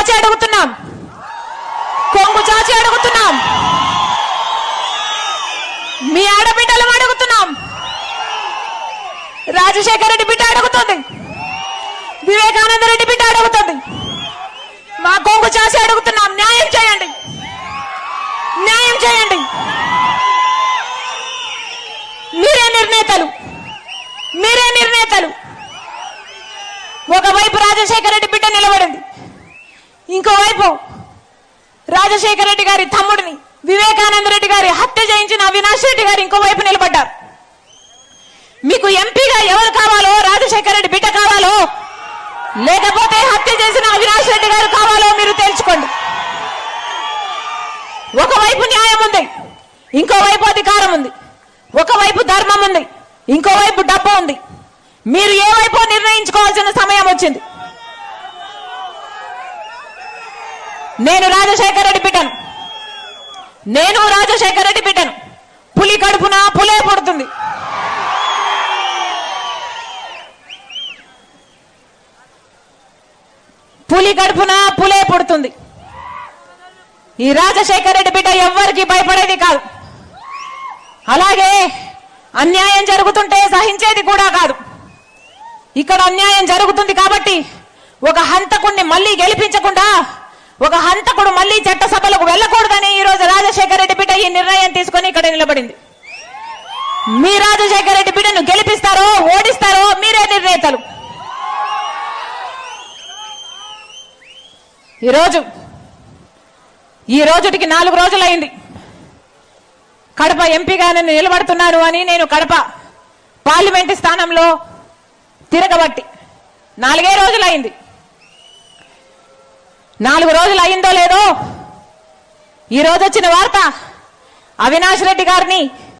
చాచి అడుగుతున్నాం, కొంగు చాచి అడుగుతున్నాం, మీ ఆడబిడ్డలు అడుగుతున్నాం. రాజశేఖర రెడ్డి బిడ్డ అడుగుతుంది, వివేకానంద రెడ్డి బిడ్డ అడుగుతుంది, మా కొంగు చాచి అడుగుతున్నాం. న్యాయం చేయండి, న్యాయం చేయండి. మీరే నిర్ణేతలు, మీరే నిర్ణేతలు. ఒకవైపు రాజశేఖర రెడ్డి బిడ్డ నిలబడింది, ఇంకోవైపు రాజశేఖర రెడ్డి గారి తమ్ముడిని వివేకానంద రెడ్డి గారి హత్య చేయించిన అవినాష్ రెడ్డి గారు ఇంకోవైపు నిలబడ్డారు. మీకు ఎంపీగా ఎవరు కావాలో, రాజశేఖర రెడ్డి బిడ్డ కావాలో, లేకపోతే హత్య చేసిన అవినాష్ రెడ్డి గారు కావాలో మీరు తెలుసుకోండి. ఒకవైపు న్యాయం ఉంది, ఇంకోవైపు అధికారం ఉంది. ఒకవైపు ధర్మం ఉంది, ఇంకోవైపు డబ్బు ఉంది. మీరు ఏ వైపు నిర్ణయించుకోవాల్సిన సమయం వచ్చింది. నేను రాజశేఖర రెడ్డి బిడ్డను, నేను రాజశేఖర రెడ్డి బిడ్డను. పులి కడుపున పులే పుడుతుంది. పులి కడుపున పులే పుడుతుంది. ఈ రాజశేఖర రెడ్డి బిడ్డ ఎవ్వరికి భయపడేది కాదు. అలాగే అన్యాయం జరుగుతుంటే సహించేది కూడా కాదు. ఇక్కడ అన్యాయం జరుగుతుంది కాబట్టి ఒక హంతకుడిని మళ్ళీ గెలిపించకుండా, ఒక హంతకుడు మళ్ళీ చట్టసభలకు వెళ్ళకూడదని ఈ రోజు రాజశేఖర రెడ్డి బిడ్డ ఈ నిర్ణయం తీసుకొని ఇక్కడ నిలబడింది. మీ రాజశేఖర రెడ్డి బిడ్డను గెలిపిస్తారో ఓడిస్తారో మీరే నిర్ణేతలు. ఈ రోజుటికి 4 రోజులైంది కడప ఎంపీగా నేను నిలబడుతున్నాను అని. నేను కడప పార్లమెంటు స్థానంలో తిరగబట్టి 4 రోజులైంది. 4 రోజులు అయిందో లేదో ఈ రోజు వచ్చిన వార్త, అవినాష్ రెడ్డి గారిని